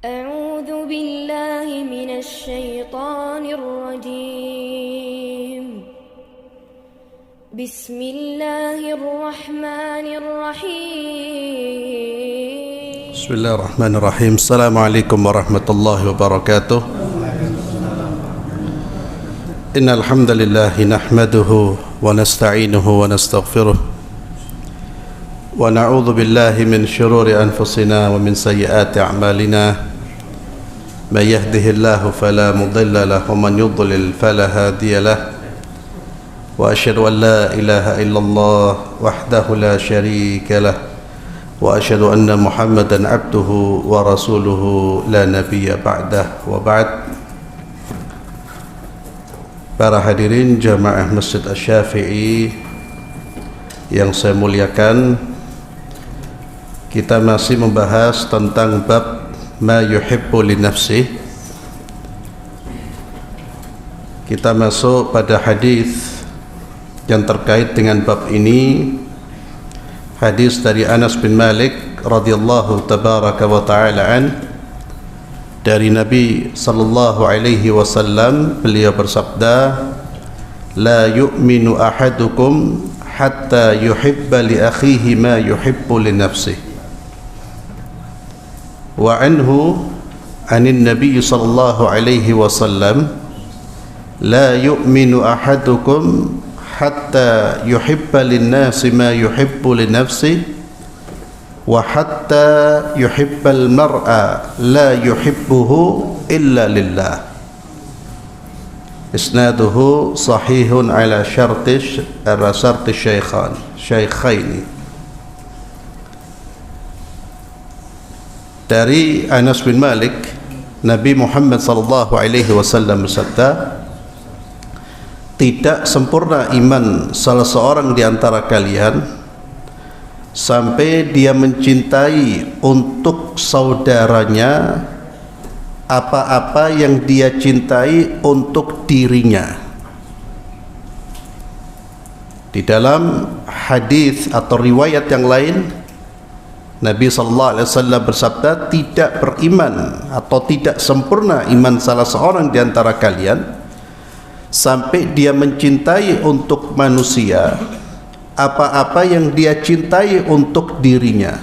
أعوذ بالله من الشيطان الرجيم بسم الله الرحمن الرحيم بسم الله الرحمن الرحيم. السلام عليكم ورحمة الله وبركاته. إن الحمد لله نحمده ونستعينه ونستغفره ونعوذ بالله من شرور أنفسنا ومن سيئات أعمالنا. من يهده الله فلا مضل له ومن يضلل فلا هادي له. وأشهد أن لا إله إلا الله وحده لا شريك له وأشهد أن محمدا عبده ورسوله لا نبي بعده. وبعد. Para hadirin jamaah Masjid Asy-Syafi'i yang saya muliakan, kita masih membahas tentang bab ma yuhibbu li nafsih. Kita masuk pada hadis yang terkait dengan bab ini, hadis dari Anas bin Malik radhiyallahu tabaraka wa ta'ala an, dari Nabi sallallahu alaihi wasallam. Beliau bersabda, la yu'minu ahadukum hatta yuhibba li akhihi ma yuhibbu li nafsihi. Wa anhu anin Nabi sallallahu alaihi wasallam, la yu'minu ahadukum hatta yuhibba lin nasi ma yuhibbu li nafsihi wa hatta yuhibbal mar'a la yuhibbuhu illa lillah. Isnaduhu sahihun ala syarti syaikhaini. Dari Anas bin Malik, Nabi Muhammad sallallahu alaihi wasallam bersabda, tidak sempurna iman salah seorang di antara kalian sampai dia mencintai untuk saudaranya apa-apa yang dia cintai untuk dirinya. Di dalam hadis atau riwayat yang lain, Nabi sallallahu alaihi wasallam bersabda, tidak beriman atau tidak sempurna iman salah seorang di antara kalian sampai dia mencintai untuk manusia apa-apa yang dia cintai untuk dirinya,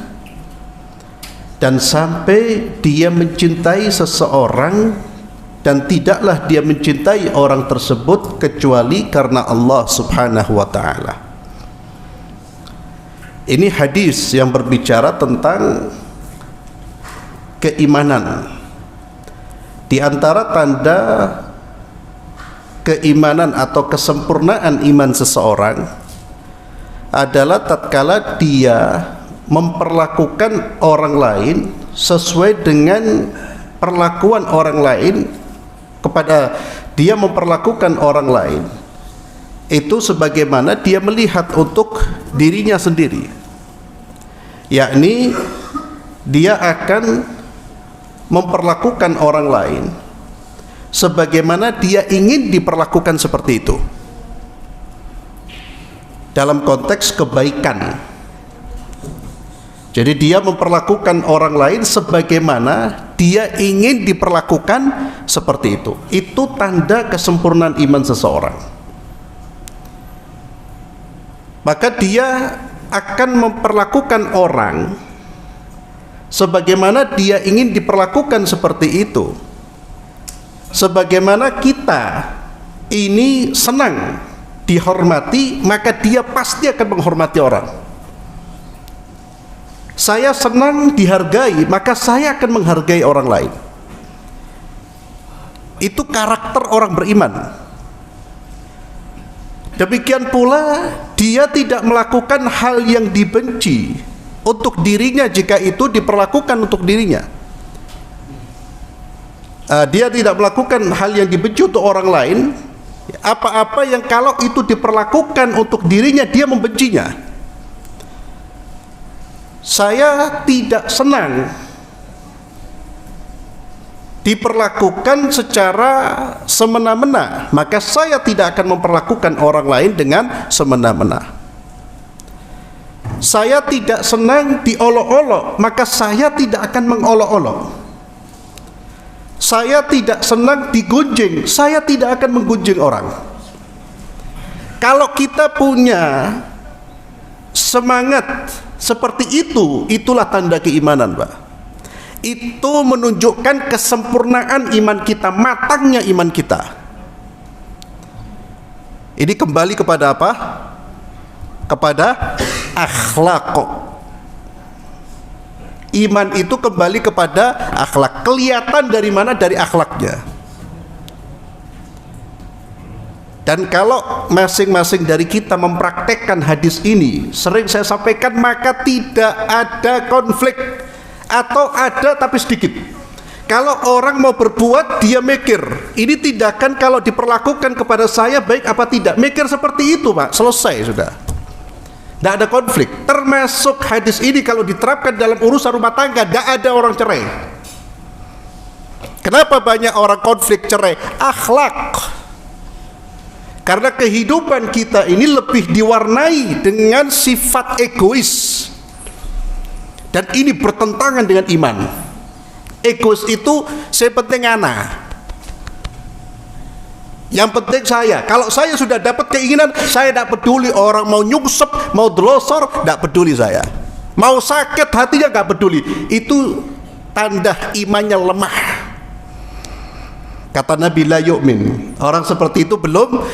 dan sampai dia mencintai seseorang dan tidaklah dia mencintai orang tersebut kecuali karena Allah subhanahu wa ta'ala. Ini hadis yang berbicara tentang keimanan. Di antara tanda keimanan atau kesempurnaan iman seseorang adalah tatkala dia memperlakukan orang lain sesuai dengan perlakuan orang lain kepada dia, memperlakukan orang lain itu sebagaimana dia melihat untuk dirinya sendiri, yakni dia akan memperlakukan orang lain sebagaimana dia ingin diperlakukan seperti itu dalam konteks kebaikan. Jadi dia memperlakukan orang lain sebagaimana dia ingin diperlakukan seperti itu. Itu tanda kesempurnaan iman seseorang. Maka dia akan memperlakukan orang sebagaimana dia ingin diperlakukan seperti itu. Sebagaimana kita ini senang dihormati, maka dia pasti akan menghormati orang. Saya senang dihargai, maka saya akan menghargai orang lain. Itu karakter orang beriman. Demikian pula dia tidak melakukan hal yang dibenci untuk dirinya jika itu diperlakukan untuk dirinya. Dia tidak melakukan hal yang dibenci untuk orang lain, apa-apa yang kalau itu diperlakukan untuk dirinya dia membencinya. Saya tidak senang diperlakukan secara semena-mena, maka saya tidak akan memperlakukan orang lain dengan semena-mena. Saya tidak senang diolok-olok, maka saya tidak akan mengolok-olok. saya tidak senang digunjing, saya tidak akan menggunjing orang. Kalau kita punya semangat seperti itu, itulah tanda keimanan, Pak. Itu menunjukkan kesempurnaan iman kita, matangnya iman kita. Ini kembali kepada apa? Kepada akhlak. Iman itu kembali kepada akhlak. Kelihatan dari mana? Dari akhlaknya. Dan kalau masing-masing dari kita mempraktekkan hadis ini, sering saya sampaikan, maka tidak ada konflik, atau ada tapi sedikit. Kalau orang mau berbuat, dia mikir, ini tindakan kalau diperlakukan kepada saya baik apa tidak. Mikir seperti itu, Pak, selesai sudah. Tidak ada konflik. Termasuk hadis ini kalau diterapkan dalam urusan rumah tangga, tidak ada orang cerai. Kenapa banyak orang konflik cerai? Akhlak. Karena kehidupan kita ini lebih diwarnai dengan sifat egois, dan ini bertentangan dengan iman. Egois itu saya penting ana, yang penting saya. Kalau saya sudah dapat keinginan, saya tidak peduli orang mau nyungsep, mau delosor, tidak peduli saya. Mau sakit hatinya nggak peduli. Itu tanda imannya lemah. Kata Nabi, la yu'min, orang seperti itu belum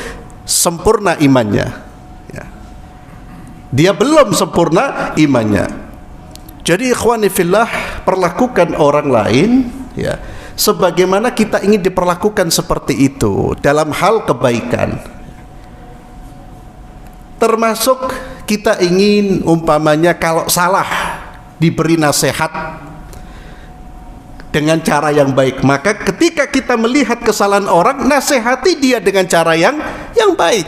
sempurna imannya, ya. Dia belum sempurna imannya. Jadi ikhwani fillah, perlakukan orang lain, ya, sebagaimana kita ingin diperlakukan seperti itu dalam hal kebaikan. Termasuk kita ingin umpamanya kalau salah diberi nasihat dengan cara yang baik, maka ketika kita melihat kesalahan orang, nasihati dia dengan cara yang baik.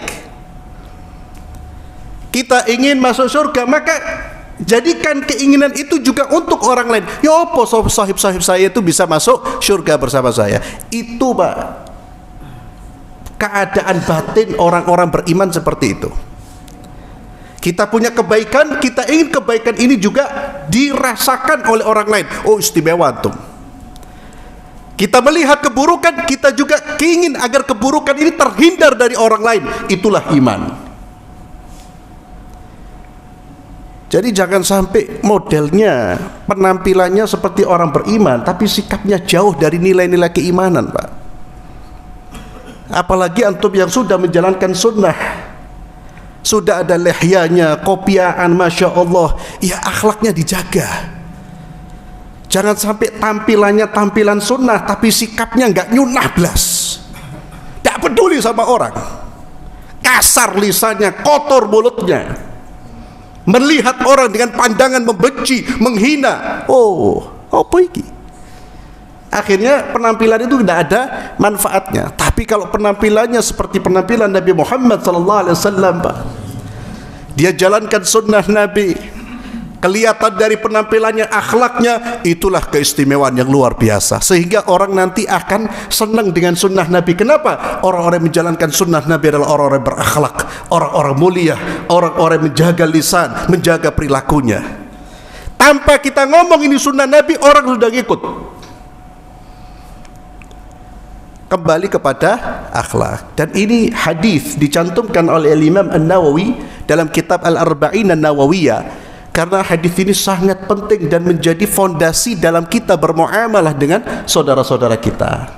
Kita ingin masuk surga, maka jadikan keinginan itu juga untuk orang lain. Ya apa sahib-sahib saya itu bisa masuk surga bersama saya. Itu, Pak, keadaan batin orang-orang beriman seperti itu. Kita punya kebaikan, kita ingin kebaikan ini juga dirasakan oleh orang lain. Oh, istimewa antum. Kita melihat keburukan, kita juga ingin agar keburukan ini terhindar dari orang lain. Itulah iman. Jadi jangan sampai modelnya, penampilannya seperti orang beriman, tapi sikapnya jauh dari nilai-nilai keimanan, Pak. Apalagi antum yang sudah menjalankan sunnah, sudah ada lehyanya, kopiaan, Masya Allah, ya akhlaknya dijaga. Jangan sampai tampilannya tampilan sunnah, tapi sikapnya nggak nyunah belas, nggak peduli sama orang, kasar lisannya, kotor mulutnya, melihat orang dengan pandangan membenci, menghina. Oh, apa ini? Akhirnya penampilan itu tidak ada manfaatnya. Tapi kalau penampilannya seperti penampilan Nabi Muhammad SAW, Pak, dia jalankan sunnah Nabi, kelihatan dari penampilannya, akhlaknya, itulah keistimewaan yang luar biasa. Sehingga orang nanti akan senang dengan sunnah Nabi. Kenapa? Orang-orang yang menjalankan sunnah Nabi adalah orang-orang berakhlak, orang-orang mulia, orang-orang yang menjaga lisan, menjaga perilakunya. Tanpa kita ngomong ini sunnah Nabi, orang sudah ngikut. Kembali kepada akhlak. Dan ini hadis dicantumkan oleh Imam An-Nawawi dalam kitab Al-Arba'in An-Nawawiyah, karena hadis ini sangat penting dan menjadi fondasi dalam kita bermuamalah dengan saudara-saudara kita.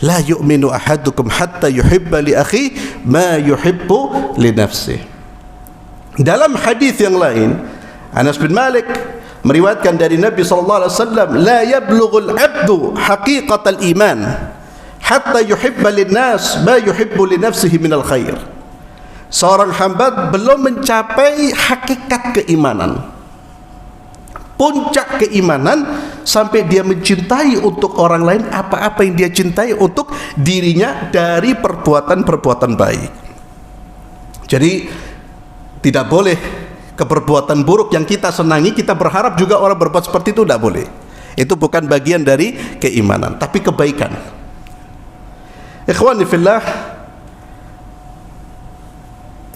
La yu'minu ahadukum hatta yuhibba li akhi ma yuhibbu li nafsihi. Dalam hadis yang lain, Anas bin Malik meriwayatkan dari Nabi sallallahu alaihi wasallam, la yablughul 'abdu haqiqatal iman hatta yuhibba lin nas ma yuhibbu li nafsihi minal khair. Seorang hamba belum mencapai hakikat keimanan, puncak keimanan, sampai dia mencintai untuk orang lain apa-apa yang dia cintai untuk dirinya dari perbuatan-perbuatan baik. Jadi tidak boleh keperbuatan buruk yang kita senangi, kita berharap juga orang berbuat seperti itu, tidak boleh. Itu bukan bagian dari keimanan, tapi kebaikan. Ikhwani fillah,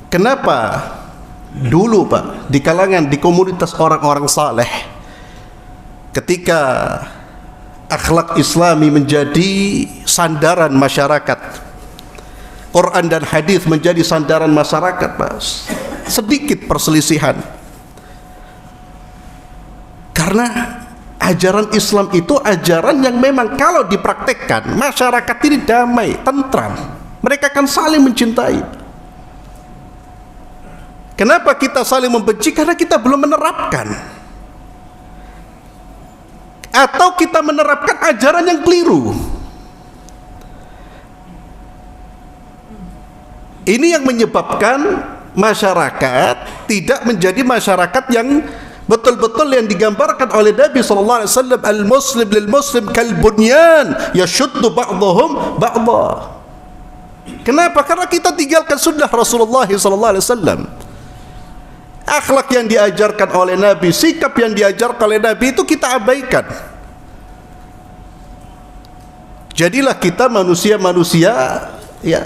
kenapa dulu, Pak, di kalangan, di komunitas orang-orang saleh, ketika akhlak Islami menjadi sandaran masyarakat, Quran dan hadis menjadi sandaran masyarakat, Mas, sedikit perselisihan. Karena ajaran Islam itu ajaran yang memang kalau dipraktekkan masyarakat ini damai, tentram, mereka akan saling mencintai. Kenapa kita saling membenci? Karena kita belum menerapkan, atau kita menerapkan ajaran yang keliru. Ini yang menyebabkan masyarakat tidak menjadi masyarakat yang betul-betul yang digambarkan oleh Nabi sallallahu alaihi wasallam, al-muslim lil muslim kal bunyan yashuddu ba'dhum ba'dha. Kenapa? Karena kita tinggalkan sunnah Rasulullah sallallahu alaihi wasallam. Akhlak yang diajarkan oleh Nabi, sikap yang diajarkan oleh Nabi itu kita abaikan. Jadilah kita manusia-manusia ya,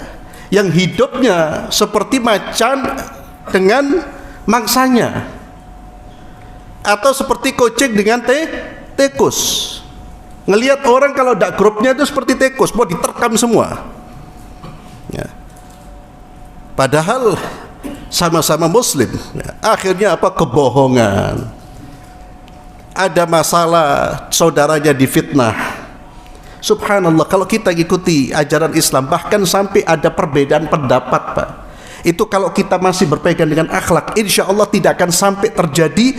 yang hidupnya seperti macan dengan mangsanya, atau seperti kucing dengan tikus. Ngelihat orang kalau dak grupnya itu seperti tikus, mau diterkam semua ya. Padahal sama-sama muslim ya. Akhirnya apa? Kebohongan. Ada masalah, saudaranya difitnah. Subhanallah, kalau kita ikuti ajaran Islam, bahkan sampai ada perbedaan pendapat, Pak, itu kalau kita masih berpegang dengan akhlak, insya Allah tidak akan sampai terjadi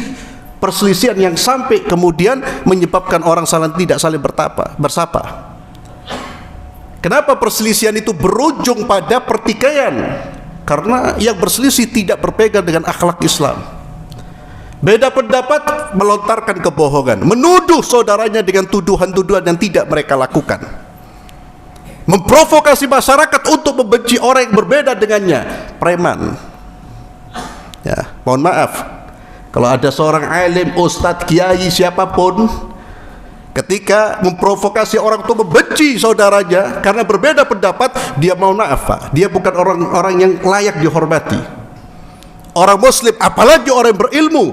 perselisihan yang sampai kemudian menyebabkan orang tidak saling bersapa. Kenapa perselisihan itu berujung pada pertikaian? Karena yang berselisih tidak berpegang dengan akhlak Islam. Beda pendapat, melontarkan kebohongan, menuduh saudaranya dengan tuduhan-tuduhan yang tidak mereka lakukan, memprovokasi masyarakat untuk membenci orang yang berbeda dengannya. Preman ya, mohon maaf, kalau ada seorang alim, ustadz, kiai, siapapun, ketika memprovokasi orang untuk membenci saudaranya karena berbeda pendapat, dia mohon maaf, Pak, dia bukan orang yang layak dihormati. Orang muslim, apalagi orang yang berilmu,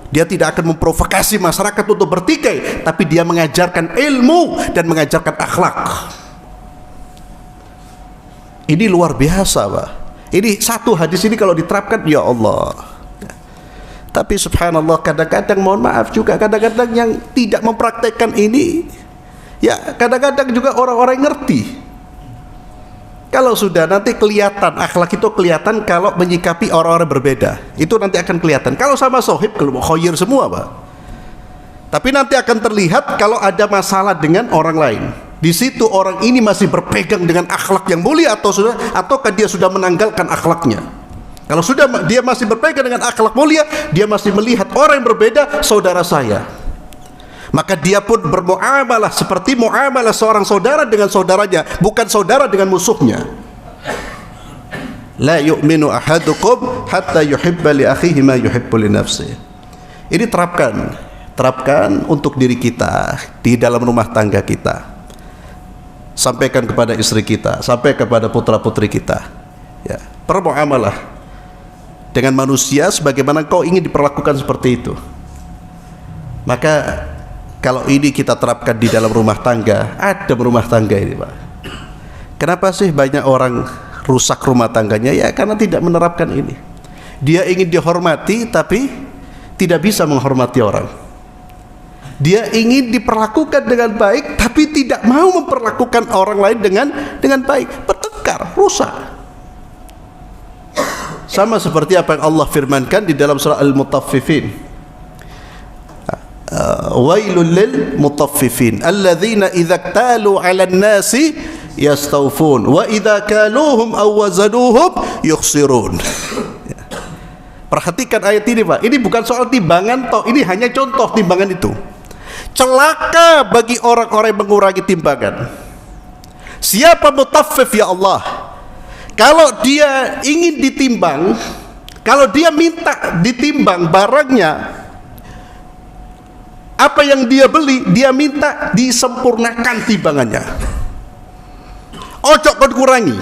dia tidak akan memprovokasi masyarakat untuk bertikai, tapi dia mengajarkan ilmu dan mengajarkan akhlak. Ini luar biasa, Pak. Ini satu hadis ini kalau diterapkan, ya Allah. Tapi subhanallah, kadang-kadang mohon maaf juga, kadang-kadang yang tidak mempraktekkan ini, ya kadang-kadang juga orang-orang ngerti. Kalau sudah nanti kelihatan, akhlak itu kelihatan kalau menyikapi orang-orang berbeda, itu nanti akan kelihatan. Kalau sama sohib, khoyir semua, Pak. Tapi nanti akan terlihat kalau ada masalah dengan orang lain. Di situ orang ini masih berpegang dengan akhlak yang mulia ataukah dia sudah menanggalkan akhlaknya. Kalau sudah dia masih berpegang dengan akhlak mulia, dia masih melihat orang yang berbeda saudara saya, maka dia pun bermuamalah seperti muamalah seorang saudara dengan saudaranya, bukan saudara dengan musuhnya. La yu'minu ahadukum hatta yuhibba li akhihi ma yuhibbu li nafsihi. Ini terapkan untuk diri kita di dalam rumah tangga kita. Sampaikan kepada istri kita, sampai kepada putra-putri kita. Ya, bermuamalah dengan manusia sebagaimana kau ingin diperlakukan seperti itu. Maka kalau ini kita terapkan di dalam rumah tangga, ada rumah tangga ini, Pak. Kenapa sih banyak orang rusak rumah tangganya? Ya karena tidak menerapkan ini. Dia ingin dihormati tapi tidak bisa menghormati orang. Dia ingin diperlakukan dengan baik tapi tidak mau memperlakukan orang lain dengan baik. Bertengkar, rusak. Sama seperti apa yang Allah firmankan di dalam surah Al-Mutaffifin. Wailul lil mutaffifin alladzina idza iktalu 'alan nasi yastawfun wa idza kaluhum aw wazanuhum yukhsirun. Perhatikan ayat ini, Pak. Ini bukan soal timbangan toh, ini hanya contoh timbangan itu. Celaka bagi orang-orang yang mengurangi timbangan. Siapa mutaffif, ya Allah? Kalau dia ingin ditimbang, kalau dia minta ditimbang barangnya, apa yang dia beli, dia minta disempurnakan timbangannya. Ojo kon kurangi,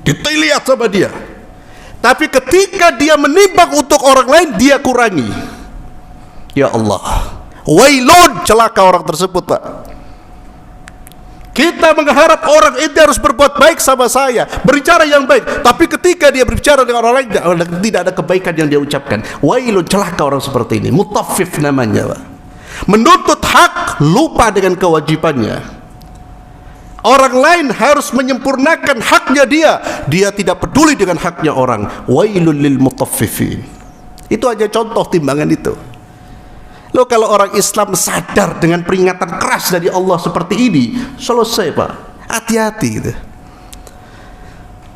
dilihat sama dia. Tapi ketika dia menimbang untuk orang lain, dia kurangi. Ya Allah, wailun, celaka orang tersebut, Pak. Kita mengharap orang itu harus berbuat baik sama saya, berbicara yang baik. Tapi ketika dia berbicara dengan orang lain, tidak ada kebaikan yang dia ucapkan. Wailun, celaka orang seperti ini. Mutaffif namanya, Pak. Menuntut hak, lupa dengan kewajibannya. Orang lain harus menyempurnakan haknya dia tidak peduli dengan haknya orang. Wailul lil mutaffifin. Itu aja contoh timbangan itu. Loh, kalau orang Islam sadar dengan peringatan keras dari Allah seperti ini, selesai, Pak. Hati-hati gitu.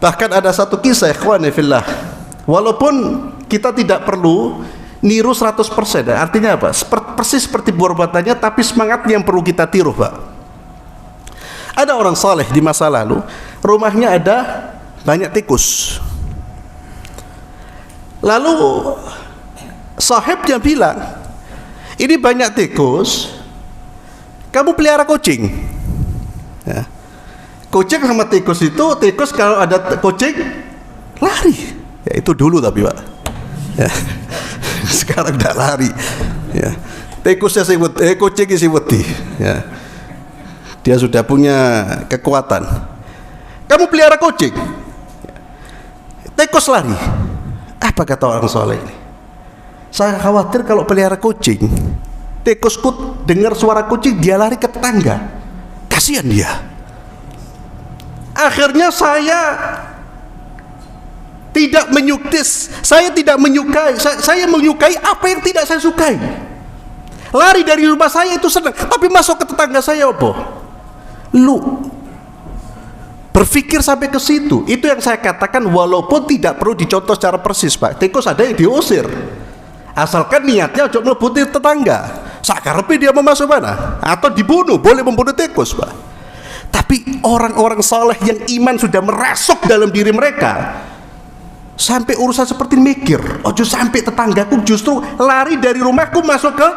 Bahkan ada satu kisah, ikhwani fillah. Walaupun kita tidak perlu niru 100%, artinya apa? Persis seperti perbuatannya, tapi semangatnya yang perlu kita tiru, Pak. Ada orang saleh di masa lalu, rumahnya ada banyak tikus. Lalu sahibnya bilang, ini banyak tikus, kamu pelihara kucing. Ya. Kucing sama tikus itu, tikus kalau ada kucing lari. Ya, itu dulu tapi, Pak. Ya. Sekarang tidak lari. Ya. Tikusnya sibut, kucingnya sibuti. Ya. Dia sudah punya kekuatan. Kamu pelihara kucing, tikus lari. Apa kata orang soleh ini? Saya khawatir kalau pelihara kucing, tikusku dengar suara kucing, dia lari ke tetangga. Kasihan dia. Akhirnya saya tidak menyukai, saya menyukai apa yang tidak saya sukai. Lari dari rumah saya itu senang, tapi masuk ke tetangga saya apa? Lu berpikir sampai ke situ. Itu yang saya katakan, walaupun tidak perlu dicontoh secara persis, Pak. Tikus ada yang diusir, asalkan niatnya untuk melebuti tetangga. Sakarepe dia mau masuk mana? Atau dibunuh, boleh membunuh tikus, Pak. Tapi orang-orang saleh yang iman sudah merasuk dalam diri mereka, sampai urusan seperti mikir, ojo sampai tetanggaku justru lari dari rumahku masuk ke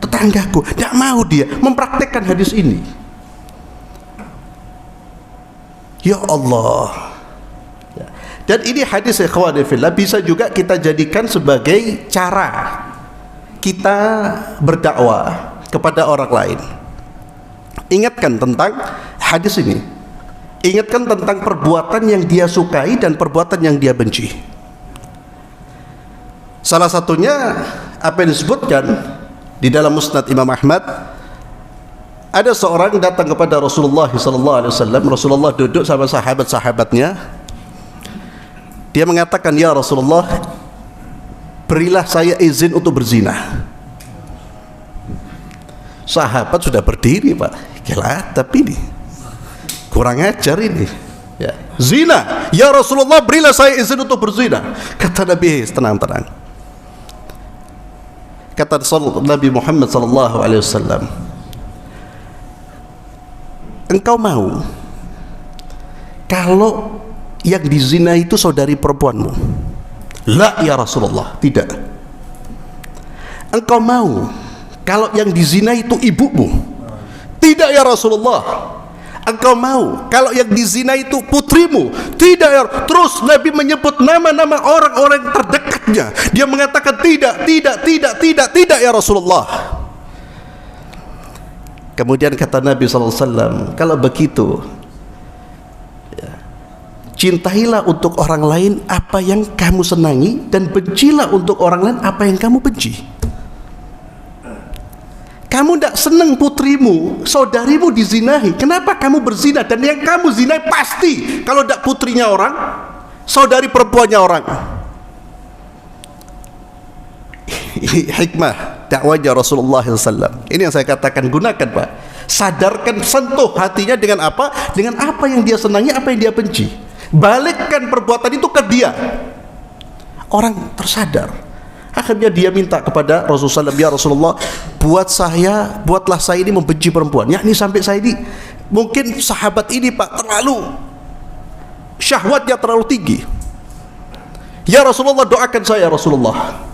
tetanggaku. Tidak mau dia mempraktekkan hadis ini. Ya Allah. Dan ini hadis, ikhwani fillah, bisa juga kita jadikan sebagai cara kita berdakwah kepada orang lain. Ingatkan tentang hadis ini. Ingatkan tentang perbuatan yang dia sukai dan perbuatan yang dia benci. Salah satunya apa yang disebutkan di dalam Musnad Imam Ahmad. Ada seorang datang kepada Rasulullah SAW. Rasulullah duduk sama sahabat-sahabatnya. Dia mengatakan, ya Rasulullah, berilah saya izin untuk berzina. Sahabat sudah berdiri, Pak. Gila, tapi ini kurang ajar ini. Ya. Zina, ya Rasulullah, berilah saya izin untuk berzina. Kata Nabi, tenang-tenang. Kata Nabi Muhammad SAW, engkau mau kalau yang dizina itu saudari perempuanmu? La ya Rasulullah, tidak. Engkau mau kalau yang dizina itu ibumu? Tidak ya Rasulullah. Engkau mau kalau yang dizina itu putrimu? Tidak ya. Terus Nabi menyebut nama-nama orang-orang terdekatnya. Dia mengatakan tidak ya Rasulullah. Kemudian kata Nabi SAW, kalau begitu, ya, cintailah untuk orang lain apa yang kamu senangi, dan bencilah untuk orang lain apa yang kamu benci. Kamu tidak senang putrimu, saudarimu dizinahi, kenapa kamu berzina? Dan yang kamu zinai pasti, kalau tidak putrinya orang, saudari perempuannya orang. Ini hikmah dakwahnya Rasulullah SAW. Ini yang saya katakan, gunakan, Pak. Sadarkan, sentuh hatinya dengan apa? Dengan apa yang dia senangi, apa yang dia benci. Balikkan perbuatan itu ke dia. Orang tersadar. Akhirnya dia minta kepada Rasulullah SAW, ya Rasulullah, buatlah saya ini membenci perempuan. Yakni sampai saya ini, mungkin sahabat ini, Pak, terlalu syahwatnya terlalu tinggi. Ya Rasulullah, doakan saya Rasulullah.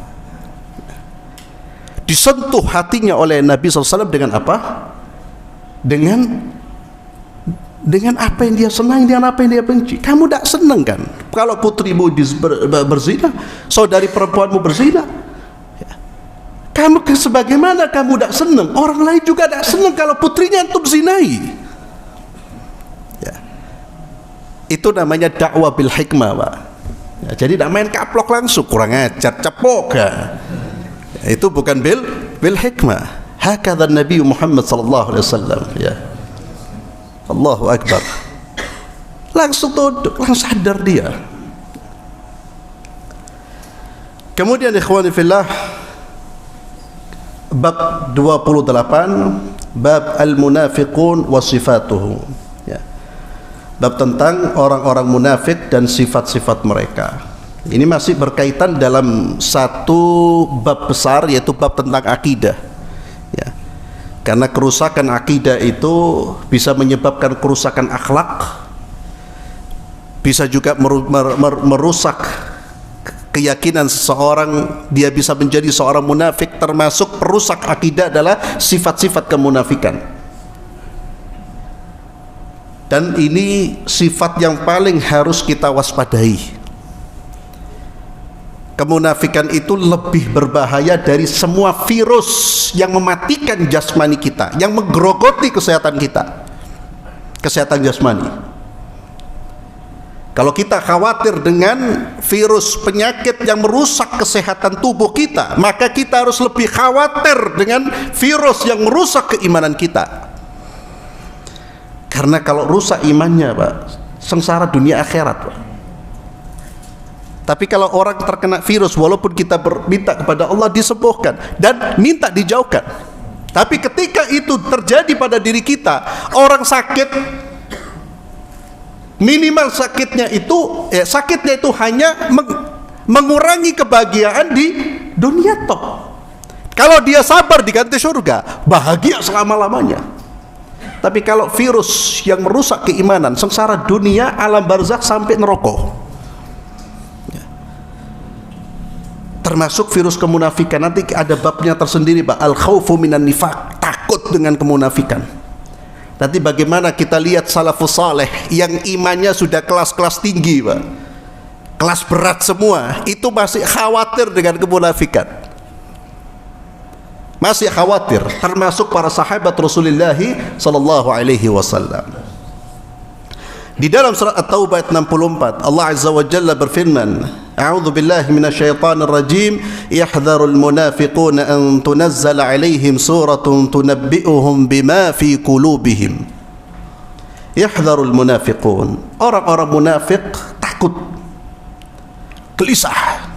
Disentuh hatinya oleh Nabi SAW dengan apa? Dengan apa yang dia senang, dengan apa yang dia benci. Kamu tidak senang kan kalau putrimu berzina, saudari perempuanmu berzina? Kamu sebagaimana kamu tidak senang, orang lain juga tidak senang kalau putrinya itu berzinai. Itu namanya dakwah bil hikmah, Pak. Ya, jadi tidak main kaplok langsung, kurang ajar, cepok ya. Itu bukan bil hikmah. Hakadha Nabi Muhammad sallallahu alaihi wasallam ya. Allahu akbar. Langsung tunduk, langsung sadar dia. Kemudian ikhwani fillah, bab 28, bab al-munafiqun wa sifatuhu ya. Bab tentang orang-orang munafik dan sifat-sifat mereka. Ini masih berkaitan dalam satu bab besar, yaitu bab tentang akidah ya. Karena kerusakan akidah itu bisa menyebabkan kerusakan akhlak, bisa juga merusak keyakinan seseorang, dia bisa menjadi seorang munafik. Termasuk perusak akidah adalah sifat-sifat kemunafikan. Dan ini sifat yang paling harus kita waspadai. Kemunafikan itu lebih berbahaya dari semua virus yang mematikan jasmani kita, yang menggerogoti kesehatan kita, kesehatan jasmani. Kalau kita khawatir dengan virus penyakit yang merusak kesehatan tubuh kita, maka kita harus lebih khawatir dengan virus yang merusak keimanan kita. Karena kalau rusak imannya, Pak, sengsara dunia akhirat, Pak. Tapi kalau orang terkena virus, walaupun kita minta kepada Allah disembuhkan dan minta dijauhkan, tapi ketika itu terjadi pada diri kita, orang sakit, minimal sakitnya itu hanya mengurangi kebahagiaan di dunia toh. Kalau dia sabar diganti surga, bahagia selama-lamanya. Tapi kalau virus yang merusak keimanan, sengsara dunia, alam barzakh sampai neraka. Termasuk virus kemunafikan. Nanti ada babnya tersendiri, Pak. Al-khawfu minan nifaq, takut dengan kemunafikan. Nanti bagaimana kita lihat salafus saleh yang imannya sudah kelas-kelas tinggi, Pak, kelas berat semua, itu masih khawatir dengan kemunafikan, masih khawatir. Termasuk para sahabat Rasulullah sallallahu alaihi wasallam. Di dalam surat At-Taubah ayat 64, Allah Azza wa Jalla berfirman, A'udzu billahi minasyaitonir rajim, yahdharul munafiquna an tunazzala 'alaihim suratun tunabbi'uhum bima fi qulubihim. Yahdharul munafiqun, orang-orang munafik takut, gelisah.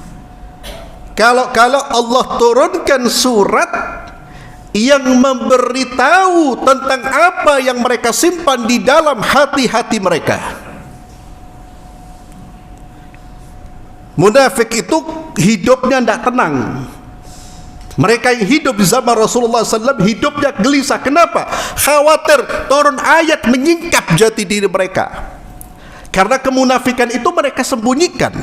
Kalau Allah turunkan surat yang memberitahu tentang apa yang mereka simpan di dalam hati-hati mereka. Munafik itu hidupnya tidak tenang. Mereka yang hidup di zaman Rasulullah SAW hidupnya gelisah. Kenapa? Khawatir turun ayat menyingkap jati diri mereka. Karena kemunafikan itu mereka sembunyikan.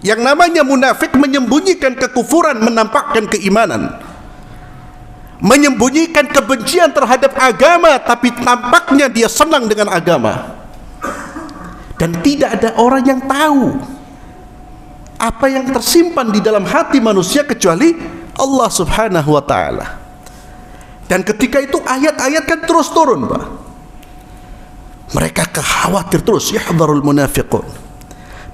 Yang namanya munafik menyembunyikan kekufuran, menampakkan keimanan, menyembunyikan kebencian terhadap agama, tapi tampaknya dia senang dengan agama. Dan tidak ada orang yang tahu apa yang tersimpan di dalam hati manusia kecuali Allah Subhanahu wa ta'ala. Dan ketika itu ayat-ayat kan terus turun, Pak. Mereka khawatir terus, yahdharul munafiqun.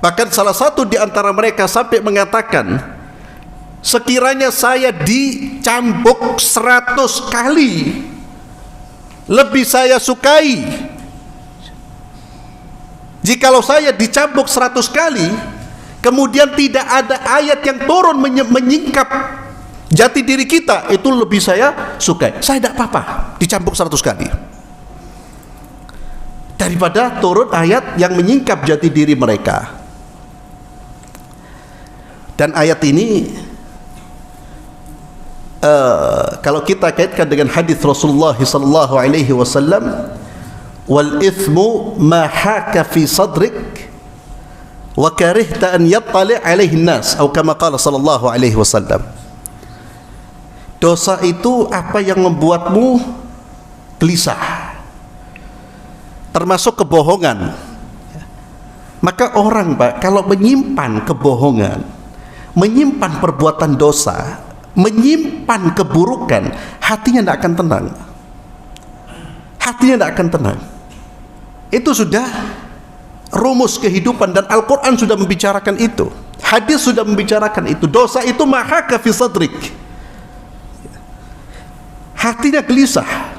Bahkan salah satu di antara mereka sampai mengatakan, sekiranya saya dicambuk 100 kali, lebih saya sukai jikalau saya dicambuk 100 kali, kemudian tidak ada ayat yang turun menyingkap jati diri kita, itu lebih saya sukai. Saya tidak apa-apa dicambuk 100 kali daripada turun ayat yang menyingkap jati diri mereka. Dan ayat ini kalau kita kaitkan dengan hadis Rasulullah sallallahu alaihi wasallam, wal ithmu ma haka fi sadrik wa karihta an yattali alaihi nas, atau kama qala sallallahu alaihi wasallam. Dosa itu apa yang membuatmu gelisah, termasuk kebohongan. Maka orang, Pak, kalau menyimpan kebohongan, menyimpan perbuatan dosa, menyimpan keburukan, hatinya tidak akan tenang. Hatinya tidak akan tenang. Itu sudah rumus kehidupan, dan Al-Quran sudah membicarakan itu, hadis sudah membicarakan itu. Dosa itu mahaka fi sadrik, hatinya gelisah.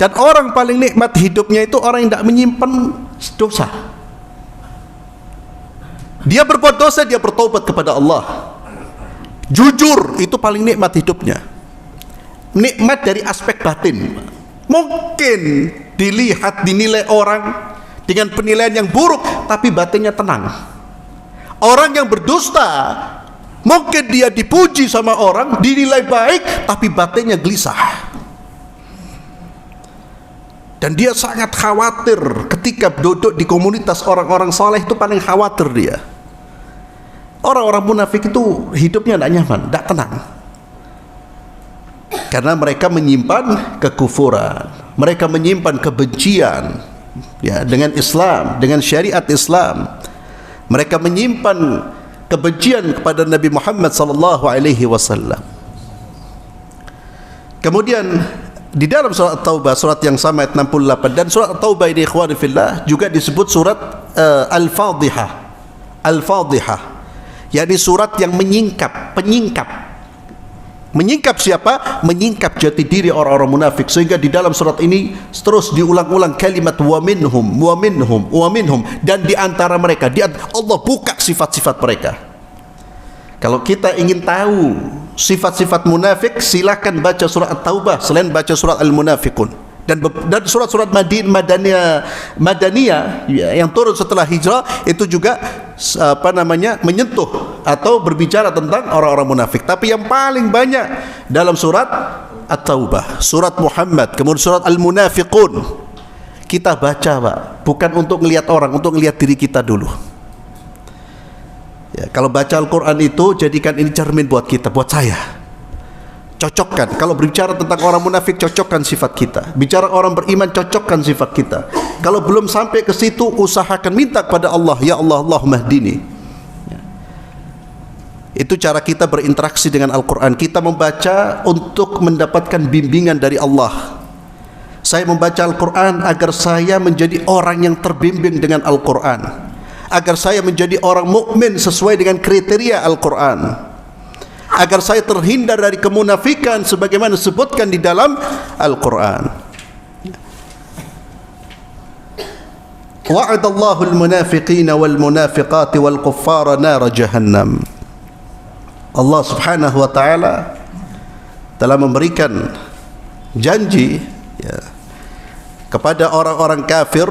Dan orang paling nikmat hidupnya itu orang yang tidak menyimpan dosa. Dia berbuat dosa, dia bertobat kepada Allah, jujur, itu paling nikmat hidupnya. Nikmat dari aspek batin. Mungkin dilihat, dinilai orang dengan penilaian yang buruk, tapi batinnya tenang. Orang yang berdusta, mungkin dia dipuji sama orang, dinilai baik, tapi batinnya gelisah. Dan dia sangat khawatir ketika duduk di komunitas orang-orang saleh, itu paling khawatir dia. Orang-orang munafik itu hidupnya tidak nyaman, tidak tenang. Karena mereka menyimpan kekufuran, mereka menyimpan kebencian ya dengan Islam, dengan syariat Islam. Mereka menyimpan kebencian kepada Nabi Muhammad sallallahu alaihi wasallam. Kemudian di dalam surat At-Taubah, surat yang sama ayat 68, dan surat At-Taubah ini ikhwan fillah juga disebut surat Al-Fadhihah. Al-Fadhihah, yakni surat yang menyingkap, penyingkap. Menyingkap siapa? Menyingkap jati diri orang-orang munafik. Sehingga di dalam surat ini terus diulang-ulang kalimat wa minhum, wa minhum, wa minhum, dan di antara mereka, Allah buka sifat-sifat mereka. Kalau kita ingin tahu sifat-sifat munafik, silakan baca surat At-Taubah selain baca surat Al-Munafiqun, dan surat-surat Madaniyah ya, yang turun setelah hijrah itu juga menyentuh atau berbicara tentang orang-orang munafik. Tapi yang paling banyak dalam surat At-Taubah, surat Muhammad, kemudian surat Al-Munafiqun. Kita baca, Pak, bukan untuk melihat orang, untuk melihat diri kita dulu. Ya, kalau baca Al-Quran itu jadikan ini cermin buat kita, buat saya. Cocokkan, kalau berbicara tentang orang munafik, cocokkan sifat kita. Bicara orang beriman, cocokkan sifat kita. Kalau belum sampai ke situ, usahakan minta kepada Allah, ya Allah, Allahumma hdini. Ya. Itu cara kita berinteraksi dengan Al-Quran. Kita membaca untuk mendapatkan bimbingan dari Allah. Saya membaca Al-Quran agar saya menjadi orang yang terbimbing dengan Al-Quran, agar saya menjadi orang mukmin sesuai dengan kriteria Al-Quran, agar saya terhindar dari kemunafikan sebagaimana disebutkan di dalam Al-Quran. Wa'adallahu al-munafiqina wal-munafiqati wal-kuffara nara jahannam. Allah subhanahu wa ta'ala telah memberikan janji ya, kepada orang-orang kafir,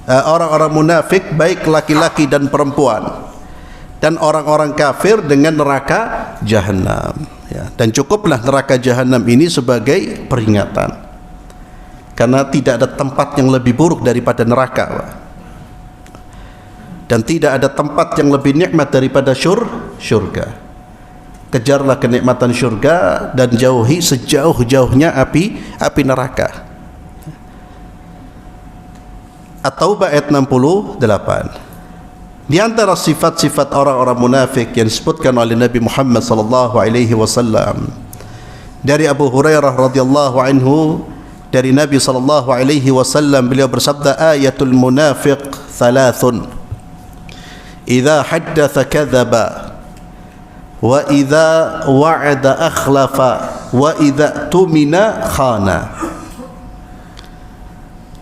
orang-orang munafik, baik laki-laki dan perempuan, dan orang-orang kafir dengan neraka jahanam ya. Dan cukuplah neraka jahanam ini sebagai peringatan, karena tidak ada tempat yang lebih buruk daripada neraka, Pak. Dan tidak ada tempat yang lebih nikmat daripada syurga. Kejarlah kenikmatan syurga dan jauhi sejauh-jauhnya api neraka. At-Taubah ayat 68. Di antara sifat-sifat orang-orang munafik yang disebutkan oleh Nabi Muhammad sallallahu alaihi wasallam dari Abu Hurairah radhiyallahu anhu, dari Nabi sallallahu alaihi wasallam, beliau bersabda, ayatul munafiq thalathun, idza haddatsa kadzaba, wa idza wa'ada akhlafa, wa idza tumina khana.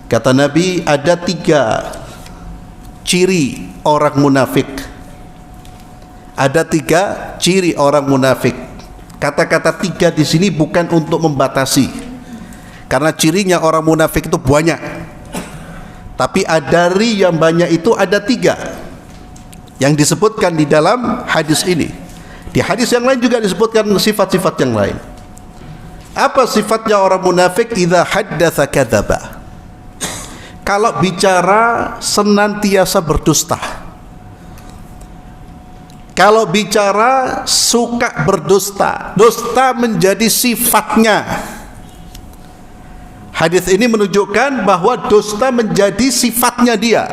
Kata Nabi, ada 3 ciri orang munafik. Ada 3 ciri orang munafik. Kata-kata 3 di sini bukan untuk membatasi, karena cirinya orang munafik itu banyak. Tapi dari yang banyak itu ada 3 yang disebutkan di dalam hadis ini. Di hadis yang lain juga disebutkan sifat-sifat yang lain. Apa sifatnya orang munafik? Idza haddatsa kadzaba. Kalau bicara senantiasa berdusta. Kalau bicara suka berdusta, dusta menjadi sifatnya. Hadis ini menunjukkan bahwa dusta menjadi sifatnya dia.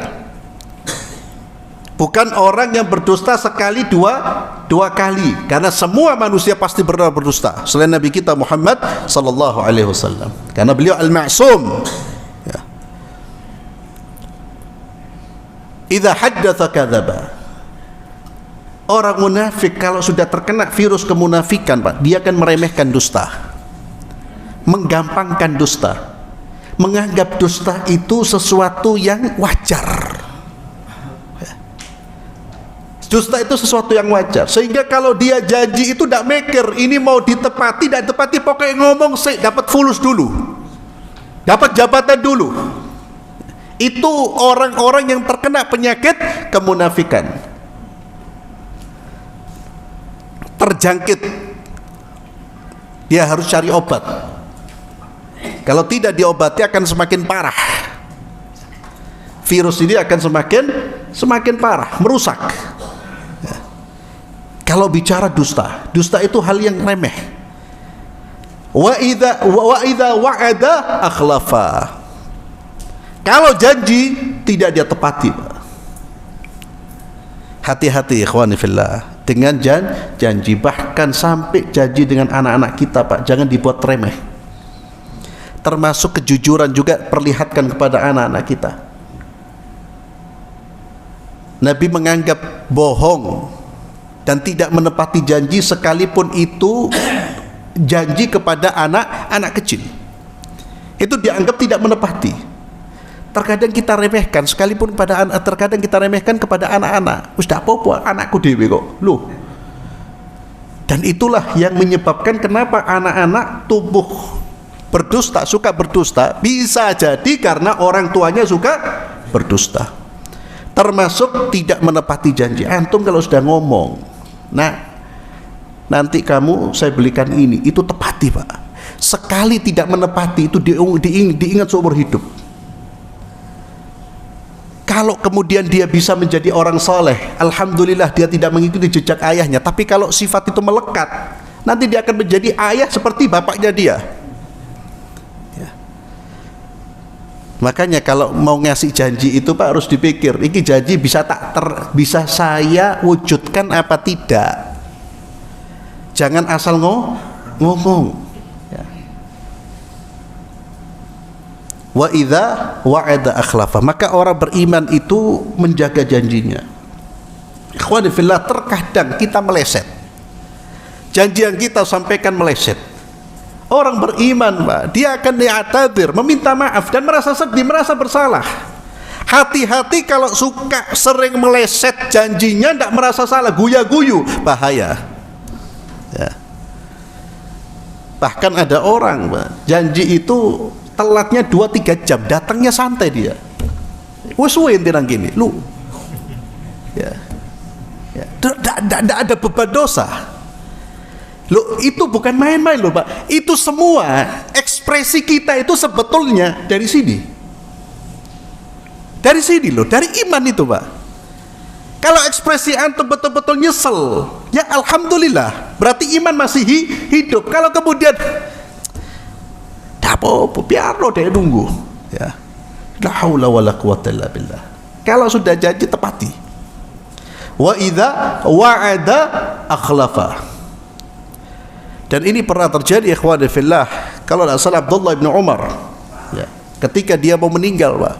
Bukan orang yang berdusta sekali, dua kali, karena semua manusia pasti pernah berdusta selain Nabi kita Muhammad sallallahu alaihi wasallam, karena beliau al-ma'sum ya. idza haddatsa kadzaba. Orang munafik kalau sudah terkena virus kemunafikan, Pak, dia akan meremehkan dusta, menggampangkan dusta, menganggap dusta itu sesuatu yang wajar. Dusta itu sesuatu yang wajar, sehingga kalau dia janji itu tidak mikir ini mau ditepati, tidak tepati, pokoknya ngomong sih, dapat fulus dulu, dapat jabatan dulu. Itu orang-orang yang terkena penyakit kemunafikan, terjangkit, dia harus cari obat. Kalau tidak diobati akan semakin parah. Virus ini akan semakin parah, merusak. Ya. Kalau bicara dusta, dusta itu hal yang remeh. Wa idza wa'ada akhlafa. Kalau janji tidak dia tepati, Pak. Hati-hati ikhwani fillah dengan janji, bahkan sampai janji dengan anak-anak kita, Pak, jangan dibuat remeh. Termasuk kejujuran juga perlihatkan kepada anak-anak kita. Nabi menganggap bohong dan tidak menepati janji sekalipun itu janji kepada anak-anak kecil, itu dianggap tidak menepati. Terkadang kita remehkan sekalipun pada anak, terkadang kita remehkan kepada anak-anak. Wis dak apa-apa, anakku dhewe kok. Loh. Dan itulah yang menyebabkan kenapa anak-anak tumbuh berdusta, suka berdusta, bisa jadi karena orang tuanya suka berdusta. Termasuk tidak menepati janji. Antum kalau sudah ngomong, nah, nanti kamu saya belikan ini, itu tepati, Pak. Sekali tidak menepati itu diingat seumur hidup. Kalau kemudian dia bisa menjadi orang soleh, alhamdulillah dia tidak mengikuti jejak ayahnya. Tapi kalau sifat itu melekat, nanti dia akan menjadi ayah seperti bapaknya dia. Ya. Makanya kalau mau ngasih janji itu, Pak, harus dipikir, ini janji bisa saya wujudkan apa tidak. Jangan asal ngomong. Wa idza wa'ada akhlafa. Maka orang beriman itu menjaga janjinya. Ikhwani fillah, terkadang kita meleset. Janji yang kita sampaikan meleset. Orang beriman, Pak, dia akan i'tadzir, meminta maaf dan merasa sedih, merasa bersalah. Hati-hati kalau suka sering meleset janjinya, tidak merasa salah, guya-guyu, bahaya. Ya. Bahkan ada orang, Pak, janji itu telatnya 2-3 jam, datangnya santai dia. Wes suwe ntirang gini, lu. Ya. Ya, tidak ada beban dosa. Loh, itu bukan main-main loh, Pak. Itu semua ekspresi kita itu sebetulnya dari sini. Dari sini loh, dari iman itu, Pak. Kalau ekspresi antum betul-betul nyesel, ya alhamdulillah, berarti iman masih hidup. Kalau kemudian apa-apa, biar lo dia nunggu, ya. La haula wala quwata illa billah. Kalau sudah janji tepati. Wa idza wa'ada akhlafa. Dan ini pernah terjadi, ikhwani fillah. Kalau tidak salah Abdullah bin Umar, ya, ketika dia mau meninggal, Pak,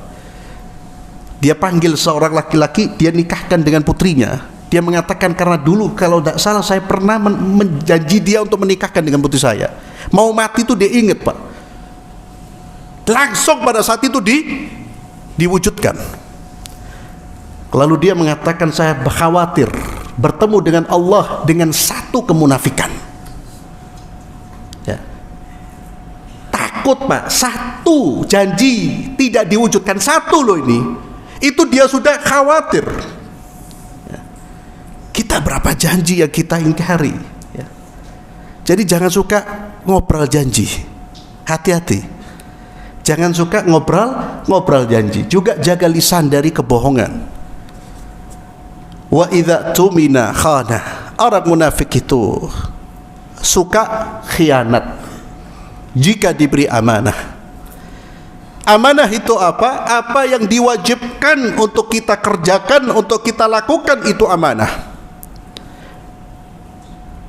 dia panggil seorang laki-laki, dia nikahkan dengan putrinya. Dia mengatakan, karena dulu kalau tidak salah saya pernah menjanji dia untuk menikahkan dengan putri saya. Mau mati itu dia ingat, Pak. Langsung pada saat itu diwujudkan. Lalu dia mengatakan, saya khawatir bertemu dengan Allah dengan satu kemunafikan. Ya. Takut, Pak, satu janji tidak diwujudkan, satu loh ini. Itu dia sudah khawatir. Ya. Kita berapa janji yang kita ingkari. Ya. Jadi jangan suka ngobrol janji. Hati-hati. Jangan suka ngobrol janji. Juga jaga lisan dari kebohongan. Wa idza tumina khana. Orang munafik itu suka khianat jika diberi amanah. Amanah itu apa? Apa yang diwajibkan untuk kita kerjakan, untuk kita lakukan, itu amanah.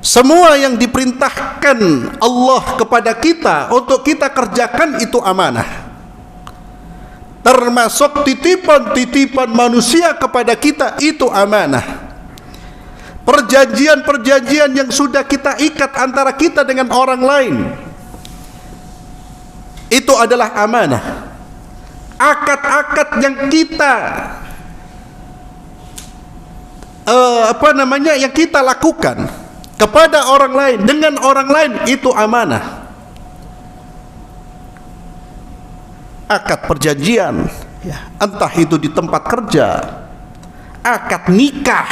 Semua yang diperintahkan Allah kepada kita untuk kita kerjakan itu amanah. termasuk titipan-titipan manusia kepada kita, itu amanah. Perjanjian-perjanjian yang sudah kita ikat antara kita dengan orang lain, itu adalah amanah. Akad-akad yang kita yang kita lakukan kepada orang lain, dengan orang lain, itu amanah. Akad perjanjian, ya, entah itu di tempat kerja, akad nikah,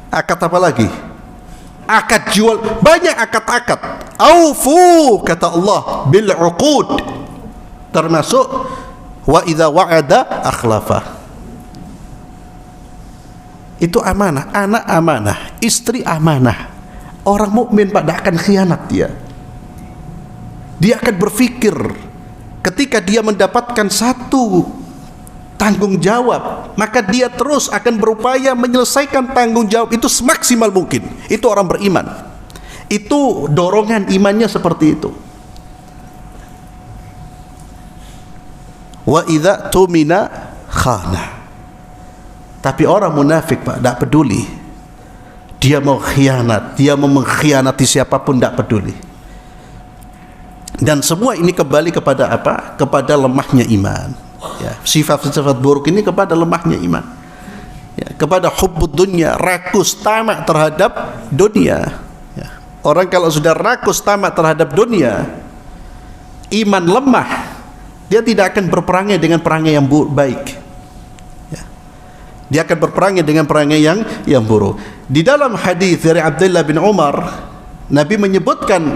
akad apa lagi? Akad jual, banyak akad-akad. Aufu, kata Allah, bil uqud, termasuk wa idza wa'ada akhlafa. Itu amanah. Anak amanah, istri amanah. Orang mukmin Pak tidak akan khianat dia. Dia akan berpikir ketika dia mendapatkan satu tanggung jawab, maka dia terus akan berupaya menyelesaikan tanggung jawab itu semaksimal mungkin. Itu orang beriman. Itu dorongan imannya seperti itu. Wa idza tumina khana. Tapi orang munafik Pak tidak peduli. Dia mau khianat, dia mau mengkhianati siapapun, tidak peduli. Dan semua ini kembali kepada apa? Kepada lemahnya iman. Ya, sifat-sifat buruk ini kepada lemahnya iman. Ya, kepada hubbud dunya, rakus tamak terhadap dunia. Ya, orang kalau sudah rakus tamak terhadap dunia, iman lemah, dia tidak akan berperangai dengan perangai yang baik. Dia akan berperangai dengan perangai yang buruk. Di dalam hadis dari Abdullah bin Umar, Nabi menyebutkan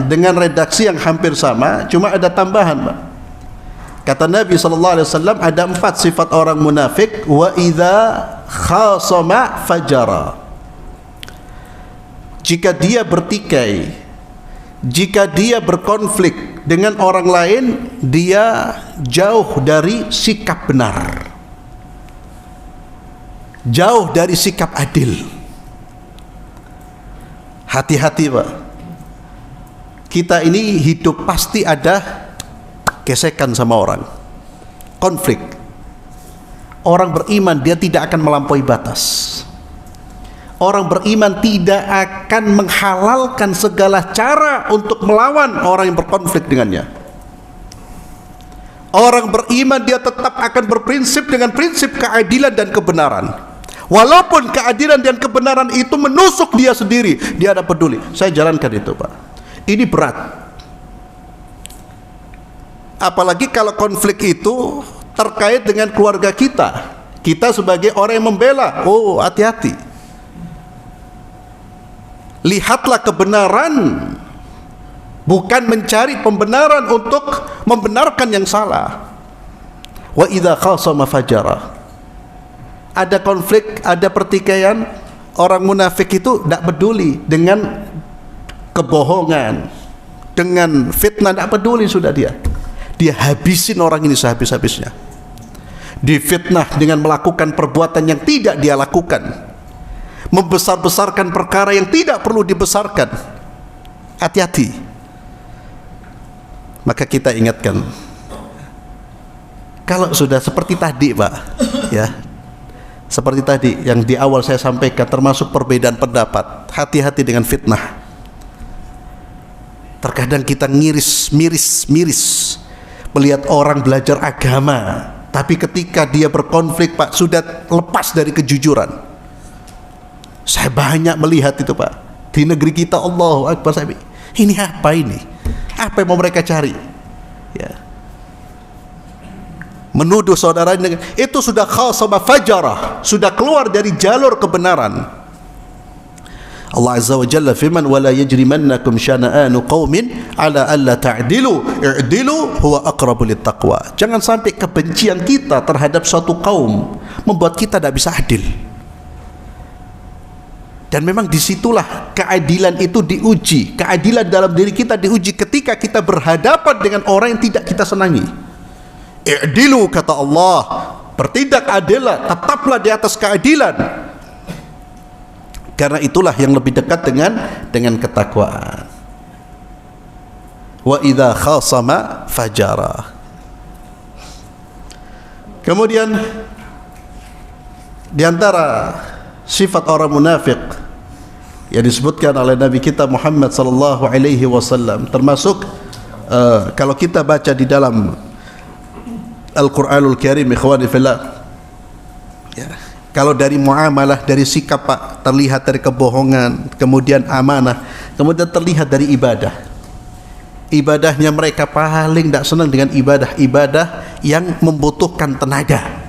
dengan redaksi yang hampir sama, cuma ada tambahan, Pak. Kata Nabi SAW, ada 4 sifat orang munafik. Wa idza khasama fajara. Jika dia bertikai, jika dia berkonflik dengan orang lain, dia jauh dari sikap benar, jauh dari sikap adil. Hati-hati Pak, kita ini hidup pasti ada gesekan sama orang, konflik. Orang beriman dia tidak akan melampaui batas. Orang beriman tidak akan menghalalkan segala cara untuk melawan orang yang berkonflik dengannya. Orang beriman dia tetap akan berprinsip dengan prinsip keadilan dan kebenaran. Walaupun keadilan dan kebenaran itu menusuk dia sendiri, dia tidak peduli. Saya jalankan itu Pak. Ini berat. Apalagi kalau konflik itu terkait dengan keluarga kita. Kita sebagai orang yang membela, oh hati-hati. Lihatlah kebenaran, bukan mencari pembenaran untuk membenarkan yang salah. Wa idza khasama fajara. Ada konflik, ada pertikaian, orang munafik itu tidak peduli dengan kebohongan, dengan fitnah, tidak peduli sudah dia. Dia habisin orang ini sehabis-habisnya. Difitnah dengan melakukan perbuatan yang tidak dia lakukan, membesar-besarkan perkara yang tidak perlu dibesarkan. Hati-hati. Maka kita ingatkan, kalau sudah seperti tadi Pak, ya, seperti tadi yang di awal saya sampaikan, termasuk perbedaan pendapat, hati-hati dengan fitnah. Terkadang kita miris melihat orang belajar agama, tapi ketika dia berkonflik Pak, sudah lepas dari kejujuran. Saya banyak melihat itu Pak di negeri kita. Allahu Akbar. Ini apa ini? Apa yang mau mereka cari? Ya, menuduh saudaranya, itu sudah khasama fajarah, sudah keluar dari jalur kebenaran. Allah Azza wa Jalla firman, wala yajrimannakum syana'anu qaumin ala alla ta'dilu i'dilu huwa aqrabu littaqwa. Jangan sampai kebencian kita terhadap suatu kaum membuat kita tidak bisa adil. Dan memang disitulah keadilan itu diuji. Keadilan dalam diri kita diuji ketika kita berhadapan dengan orang yang tidak kita senangi. I'dilu, kata Allah, bertindak adillah, tetaplah di atas keadilan. Karena itulah yang lebih dekat dengan ketakwaan. Wa idza khasama fajara. Kemudian di antara sifat orang munafik yang disebutkan oleh Nabi kita Muhammad sallallahu alaihi wasallam, termasuk kalau kita baca di dalam Al-Qur'anul Karim, ikhwani fillah, ya, kalau dari muamalah, dari sikap Pak, terlihat dari kebohongan, kemudian amanah, kemudian terlihat dari ibadah. Ibadahnya mereka paling tidak senang dengan ibadah-ibadah yang membutuhkan tenaga,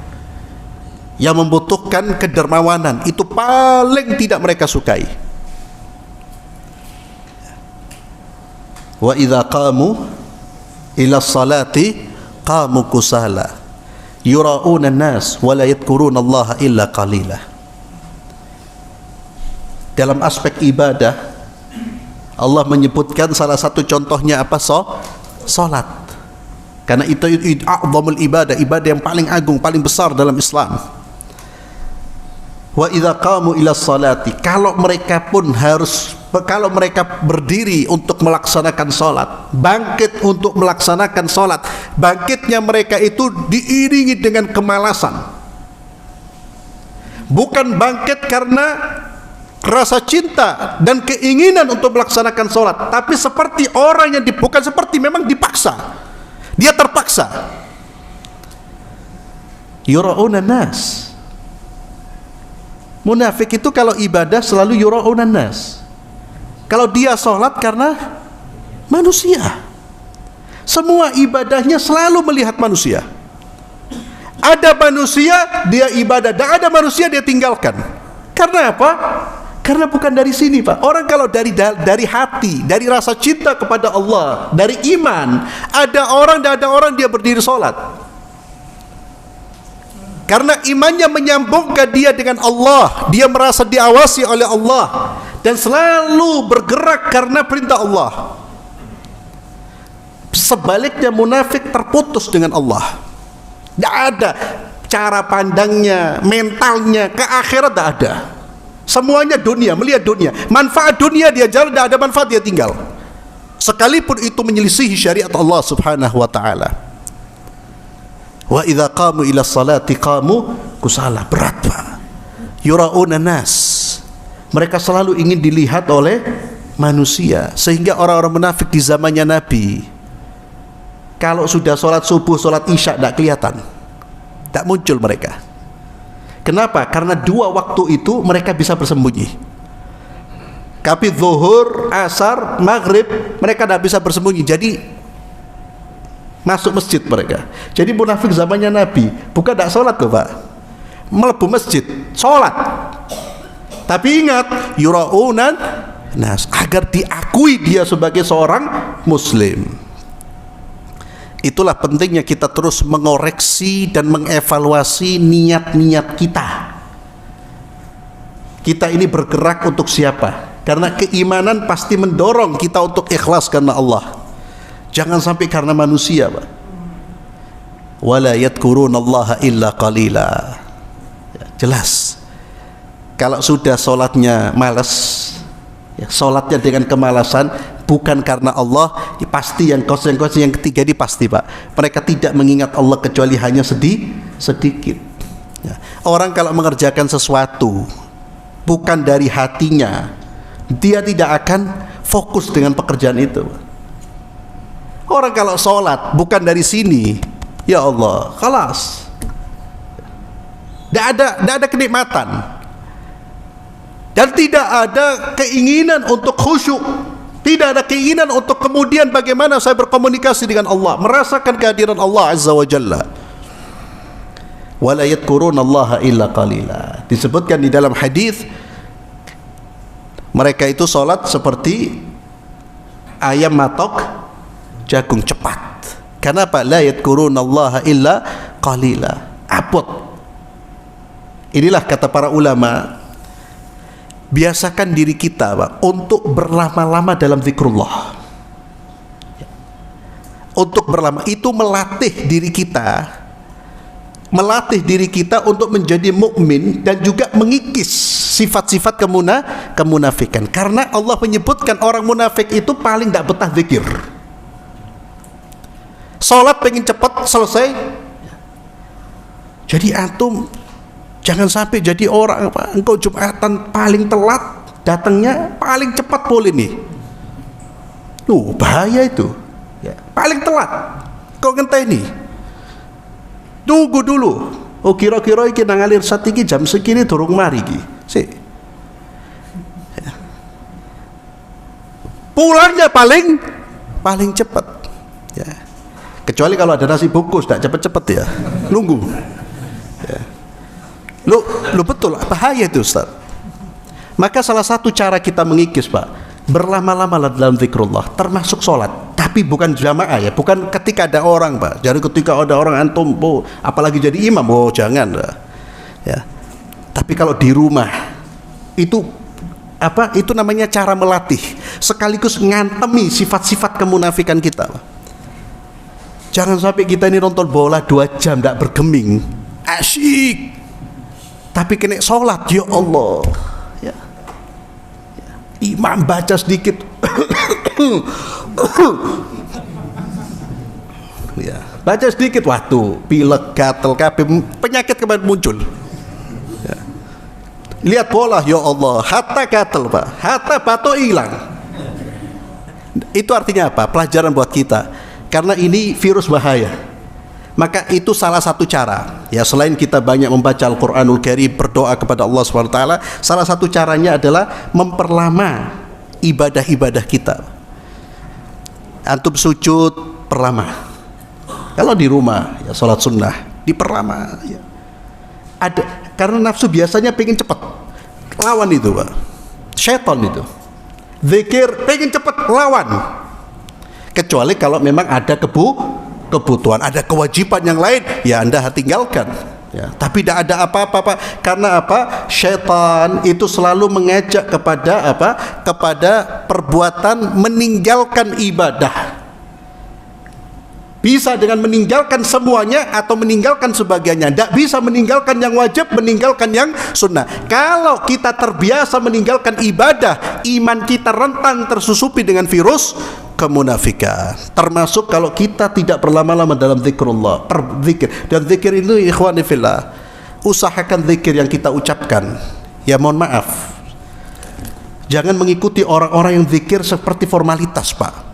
yang membutuhkan kedermawanan. Itu paling tidak mereka sukai. Wa idza qamu ila salati qamu kusala yura'una an-nas wa la yadhkuruna Allah illa qalila. Dalam aspek ibadah, Allah menyebutkan salah satu contohnya apa? Salat. Karena itu a'zamul ibadah, ibadah yang paling agung, paling besar dalam Islam. Wa idza qamu ila salati, kalau mereka berdiri untuk melaksanakan salat, bangkit untuk melaksanakan salat, bangkitnya mereka itu diiringi dengan kemalasan. Bukan bangkit karena rasa cinta dan keinginan untuk melaksanakan sholat, tapi seperti orang yang bukan seperti, memang dipaksa, dia terpaksa. Yura'una nas, munafik itu kalau ibadah selalu yura'una nas. Kalau dia sholat karena manusia, semua ibadahnya selalu melihat manusia. Ada manusia dia ibadah, dan ada manusia dia tinggalkan. Karena apa? Karena bukan dari sini, Pak. Orang kalau dari hati, dari rasa cinta kepada Allah, dari iman, ada orang dia berdiri sholat. Karena imannya menyambungkan dia dengan Allah, dia merasa diawasi oleh Allah dan selalu bergerak karena perintah Allah. Sebaliknya munafik terputus dengan Allah. Tidak ada cara pandangnya, mentalnya ke akhirat, tidak ada. Semuanya dunia, melihat dunia, manfaat dunia dia jalan, tidak ada manfaat dia tinggal, sekalipun itu menyelisihi syariat Allah subhanahu wa ta'ala. Wa idza qamu ila salati qamu kusala, berat Pak. Yura'una nas, mereka selalu ingin dilihat oleh manusia. Sehingga orang-orang munafik di zamannya Nabi, kalau sudah sholat subuh, sholat isya, tidak kelihatan, tidak muncul mereka. Kenapa? Karena dua waktu itu mereka bisa bersembunyi. Tapi zuhur, asar, maghrib mereka tidak bisa bersembunyi. Jadi masuk masjid mereka. Jadi munafik zamannya Nabi bukan tidak sholat tuh Pak, melebu masjid, sholat. Tapi ingat, yura'unan nas, agar diakui dia sebagai seorang muslim. Itulah pentingnya kita terus mengoreksi dan mengevaluasi niat-niat kita. Kita ini bergerak untuk siapa? Karena keimanan pasti mendorong kita untuk ikhlas karena Allah. Jangan sampai karena manusia, Pak. Wala yadhkurunallaha illa qalila. Ya, jelas. Kalau sudah sholatnya malas, ya, sholatnya dengan kemalasan, bukan karena Allah, ya pasti yang ketiga ini pasti, Pak. Mereka tidak mengingat Allah kecuali hanya sedikit. Ya. Orang kalau mengerjakan sesuatu bukan dari hatinya, dia tidak akan fokus dengan pekerjaan itu. Orang kalau sholat bukan dari sini, ya Allah, khalas, tidak ada kenikmatan dan tidak ada keinginan untuk khusyuk. Tidak ada keinginan untuk kemudian bagaimana saya berkomunikasi dengan Allah, merasakan kehadiran Allah Azza wa Jalla. Wala yadhkurunallaha illa qalila. Disebutkan di dalam hadis, mereka itu sholat seperti ayam matok jagung cepat. Kenapa? La yadhkurunallaha illa qalila. Abot. Inilah kata para ulama, biasakan diri kita, Pak, untuk berlama-lama dalam zikrullah. Untuk berlama itu melatih diri kita untuk menjadi mukmin dan juga mengikis sifat-sifat kemunafikan. Karena Allah menyebutkan orang munafik itu paling tidak betah zikir. Salat pengen cepat selesai, Jadi antum jangan sampai jadi orang engkau Jumatan paling telat, datangnya paling cepat boleh nih. Bahaya itu. Ya, paling telat. Kau ngenteni. Tunggu dulu. Kira-kira iki nang alir sat iki jam segini durung mari iki. Sik. Ya. Pulangnya paling cepat. Ya. Kecuali kalau ada nasi bungkus, tidak cepet-cepet ya. Nunggu. Ya. Lu betul, bahaya itu Ustaz. Maka salah satu cara kita mengikis Pak, berlama-lama dalam zikrullah, termasuk sholat, tapi bukan jamaah ya, bukan ketika ada orang Pak. Jadi ketika ada orang antum, apalagi jadi imam, jangan ya. Tapi kalau di rumah itu itu namanya cara melatih, sekaligus ngantemi sifat-sifat kemunafikan kita Pak. Jangan sampai kita ini nonton bola 2 jam tidak bergeming, asyik, tapi kena sholat, ya Allah ya. Imam baca sedikit ya, baca sedikit waktu pilek, gatel, kabeh, penyakit kemarin muncul ya. Lihat bola, ya Allah, hatta gatel Pak, hatta batuk hilang. Itu artinya apa? Pelajaran buat kita. Karena ini virus bahaya. Maka itu salah satu cara. Ya, selain kita banyak membaca Al-Qur'anul Karim, berdoa kepada Allah SWT, salah satu caranya adalah memperlama ibadah-ibadah kita. Antum sujud, perlama. Kalau di rumah, ya salat sunnah, diperlama ya. Ada, karena nafsu biasanya pengen cepat. Lawan itu Pak. Syaitan itu. Zikir pengen cepat, lawan. Kecuali kalau memang ada kebutuhan, ada kewajiban yang lain, ya Anda tinggalkan ya. Tapi tidak ada apa-apa Pak. Karena apa? Syaitan itu selalu mengajak kepada kepada perbuatan meninggalkan ibadah. Bisa dengan meninggalkan semuanya atau meninggalkan sebagiannya. Tidak bisa meninggalkan yang wajib, meninggalkan yang sunnah. Kalau kita terbiasa meninggalkan ibadah, iman kita rentan tersusupi dengan virus kemunafikan. Termasuk kalau kita tidak berlama-lama dalam zikrullah, berzikir. Dan zikir itu ikhwani fillah, usahakan zikir yang kita ucapkan. Ya mohon maaf, jangan mengikuti orang-orang yang zikir seperti formalitas Pak.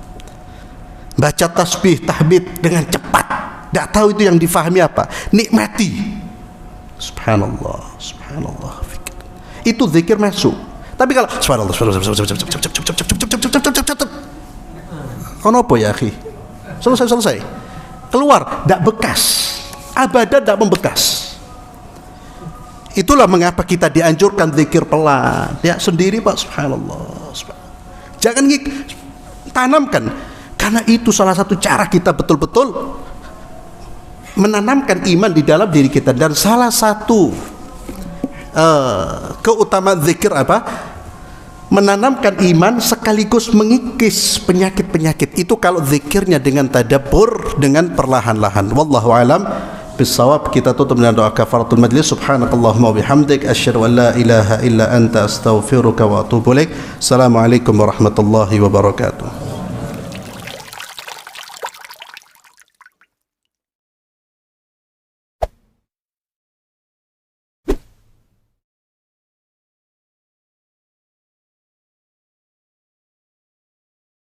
Baca tasbih, tahmid dengan cepat, tidak tahu itu yang difahami apa. Nikmati. Subhanallah, subhanallah. Itu zikir masuk. Tapi kalau subhanallah, kenapa ya akhi? Selesai. Keluar, tidak bekas. Abadan tidak membekas. Itulah mengapa kita dianjurkan zikir pelan. Ya sendiri Pak, subhanallah. Jangan tanamkan. Karena itu salah satu cara kita betul-betul menanamkan iman di dalam diri kita. Dan salah satu keutamaan zikir apa? Menanamkan iman sekaligus mengikis penyakit-penyakit. Itu kalau zikirnya dengan tadabbur, dengan perlahan-lahan. Wallahu alam bisawab. Kita tutup dengan doa kafaratul majlis. Subhanakallahumma wa bihamdik, asyhadu an la ilaha illa anta, astaghfiruka wa atubu ilaik. Assalamualaikum warahmatullahi wabarakatuh.